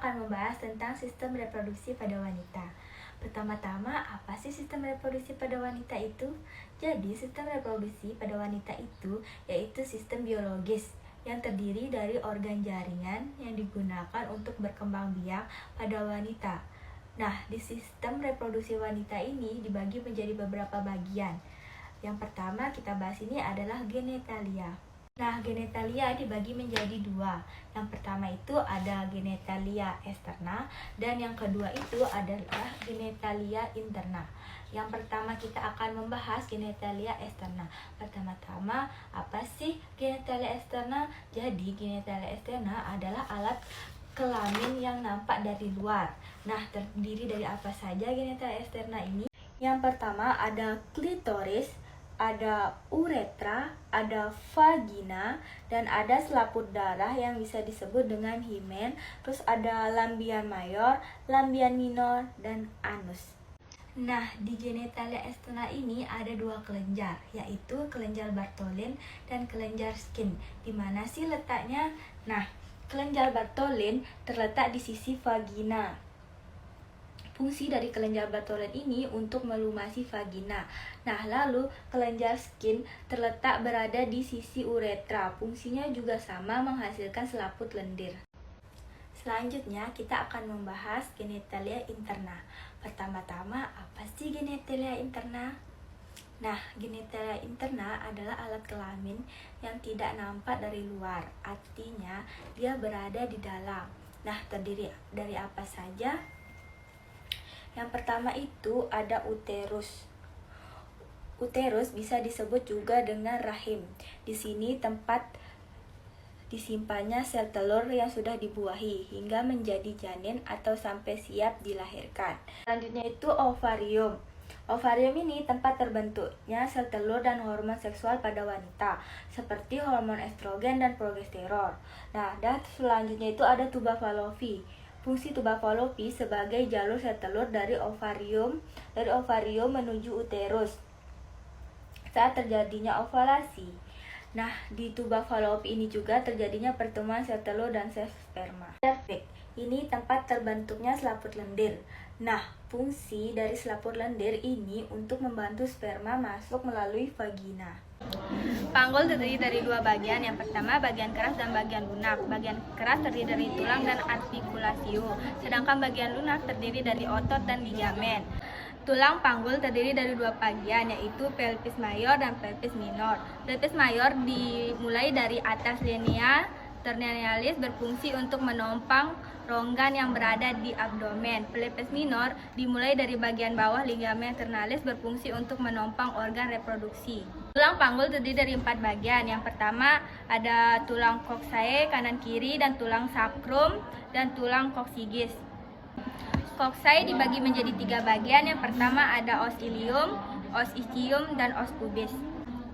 akan membahas tentang sistem reproduksi pada wanita. Pertama-tama, apa sih sistem reproduksi pada wanita itu? Jadi, sistem reproduksi pada wanita itu yaitu sistem biologis yang terdiri dari organ jaringan yang digunakan untuk berkembang biak pada wanita. Nah, di sistem reproduksi wanita ini dibagi menjadi beberapa bagian. Yang pertama kita bahas ini adalah genitalia. Nah, genitalia dibagi menjadi dua. Yang pertama itu ada genitalia externa dan yang kedua itu adalah genitalia interna. Yang pertama kita akan membahas genitalia externa. Pertama-tama, apa sih genitalia externa? Jadi, genitalia externa adalah alat kelamin yang nampak dari luar. Nah, terdiri dari apa saja genitalia externa ini? Yang pertama ada klitoris, ada uretra, ada vagina, dan ada selaput darah yang bisa disebut dengan himen. Terus ada lambian mayor, lambian minor, dan anus. Nah, di genitalia externa ini ada dua kelenjar, yaitu kelenjar Bartholin dan kelenjar Skin. Di mana sih letaknya? Nah, kelenjar Bartholin terletak di sisi vagina. Fungsi dari kelenjar Bartholin ini untuk melumasi vagina. Nah, lalu kelenjar Skin terletak berada di sisi uretra. Fungsinya juga sama, menghasilkan selaput lendir. Selanjutnya, kita akan membahas genitalia interna. Pertama-tama, apa sih genitalia interna? Nah, genitalia interna adalah alat kelamin yang tidak nampak dari luar. Artinya, dia berada di dalam. Nah, terdiri dari apa saja? Yang pertama itu ada uterus. Uterus bisa disebut juga dengan rahim. Di sini tempat disimpannya sel telur yang sudah dibuahi hingga menjadi janin atau sampai siap dilahirkan. Selanjutnya itu ovarium. Ovarium ini tempat terbentuknya sel telur dan hormon seksual pada wanita, seperti hormon estrogen dan progesteron. Nah, dan selanjutnya itu ada tuba Fallopi. Fungsi tuba Fallopi sebagai jalur sel telur dari ovarium menuju uterus saat terjadinya ovulasi. Nah, di tuba Fallopi ini juga terjadinya pertemuan sel telur dan sel sperma. Cervix, ini tempat terbentuknya selaput lendir. Nah, fungsi dari selaput lendir ini untuk membantu sperma masuk melalui vagina. Panggul terdiri dari dua bagian. Yang pertama bagian keras dan bagian lunak. Bagian keras terdiri dari tulang dan artikulasio, sedangkan bagian lunak terdiri dari otot dan ligamen. Tulang panggul terdiri dari dua bagian, yaitu pelvis mayor dan pelvis minor. Pelvis mayor dimulai dari atas linea terminalis berfungsi untuk menopang rongga yang berada di abdomen. Pelvis minor dimulai dari bagian bawah ligamen terminalis berfungsi untuk menopang organ reproduksi. Tulang panggul terdiri dari 4 bagian. Yang pertama ada tulang coccyx kanan kiri dan tulang sacrum dan tulang coccyx. Coccyx dibagi menjadi 3 bagian. Yang pertama ada os ilium, os ischium, dan os pubis.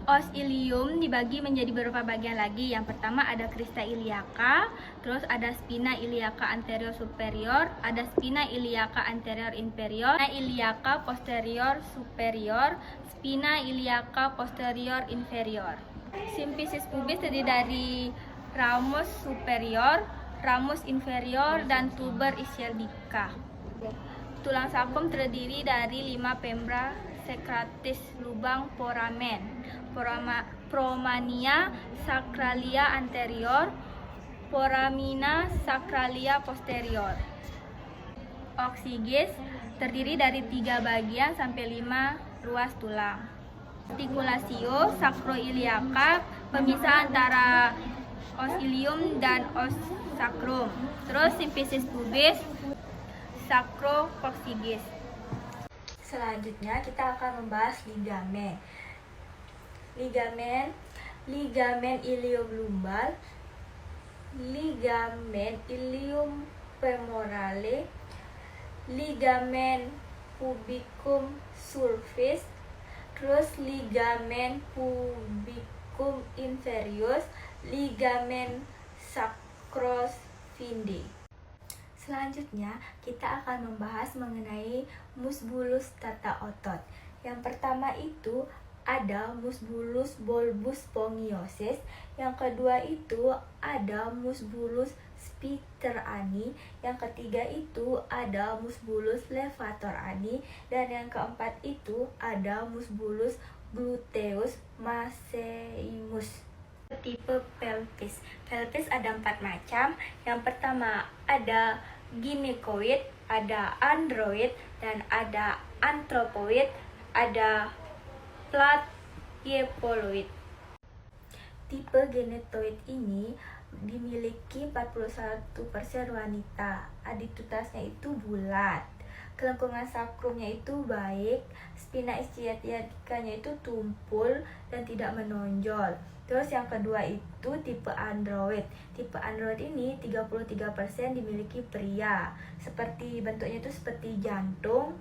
Os ilium dibagi menjadi beberapa bagian lagi. Yang pertama ada crista iliaca, terus ada spina iliaca anterior superior, ada spina iliaca anterior inferior, spina iliaca posterior superior, spina iliaca posterior inferior. Simphisis pubis terdiri dari ramus superior, ramus inferior, dan tuber ischiadica. Tulang sacrum terdiri dari 5 membra secretis lubang foramen, promania sacralia anterior, foramina sacralia posterior. Coccyx terdiri dari 3 bagian sampai 5 ruas tulang. Artikulasio sacroiliaca, pemisah antara os ilium dan os sacrum. Terus simphisis pubis, sacrococcyx. Selanjutnya kita akan membahas ligamen. Ligamen ilium lumbal, ligamen ilium femorale, ligamen pubicum sulcis, terus ligamen pubicum inferius, ligamen sacrospinae. Selanjutnya, kita akan membahas mengenai musculus tata otot. Yang pertama itu ada musculus bulbus spongiosum, yang kedua itu ada musculus sphincter ani, yang ketiga itu ada musculus levator ani, dan yang keempat itu ada musculus gluteus maximus. Tipe pelvis. Pelvis ada 4 macam. Yang pertama ada gynecoid, ada android, dan ada anthropoid, ada platypoloid. Tipe gynecoid ini dimiliki 41% wanita. Adiputitasnya itu bulat. Kelengkungan sakrumnya itu baik, spina ischiaticanya itu tumpul dan tidak menonjol. Terus yang kedua itu tipe android. Tipe android ini 33% dimiliki pria. Bentuknya itu seperti jantung,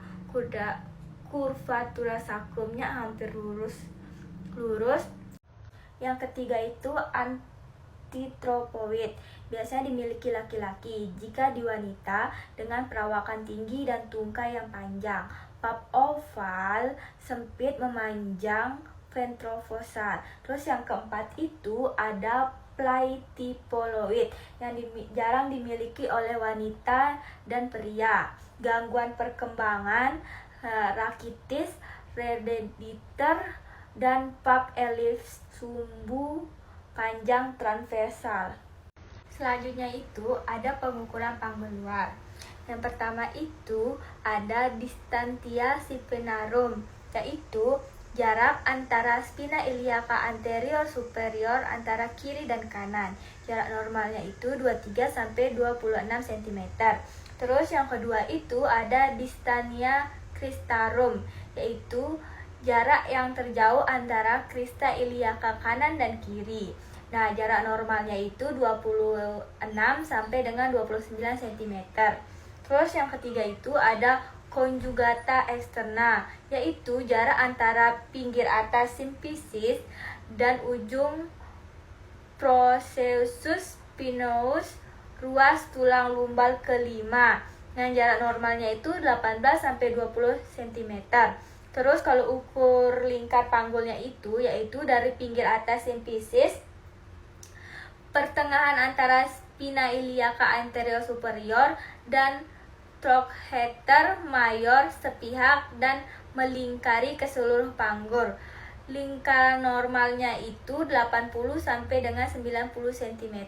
kurvatura sakrumnya hampir lurus. Yang ketiga itu anthropoid. Biasanya dimiliki laki-laki. Jika di wanita dengan perawakan tinggi dan tungkai yang panjang. Pap oval, sempit, memanjang, ventrofosal. Terus yang keempat itu ada platypoloid yang jarang dimiliki oleh wanita dan pria. Gangguan perkembangan, rakitis, herediter, dan pap elips, sumbu panjang transversal. Selanjutnya itu ada pengukuran panggul luar. Yang pertama itu ada distantia spinarum, yaitu jarak antara spina iliaca anterior superior antara kiri dan kanan. Jarak normalnya itu 23 sampai 26 cm. Terus yang kedua itu ada distania cristarum, yaitu jarak yang terjauh antara crista iliaca kanan dan kiri. Nah, jarak normalnya itu 26 sampai dengan 29 cm. Terus yang ketiga itu ada conjugata externa, yaitu jarak antara pinggir atas simfisis dan ujung processus spinosus, ruas tulang lumbal kelima. Yang jarak normalnya itu 18 sampai 20 cm. Terus kalau ukur lingkar panggulnya itu yaitu dari pinggir atas simfisis, pertengahan antara spina iliaca anterior superior dan trochanter mayor sepihak dan melingkari ke seluruh panggul. Lingkaran normalnya itu 80 sampai dengan 90 cm.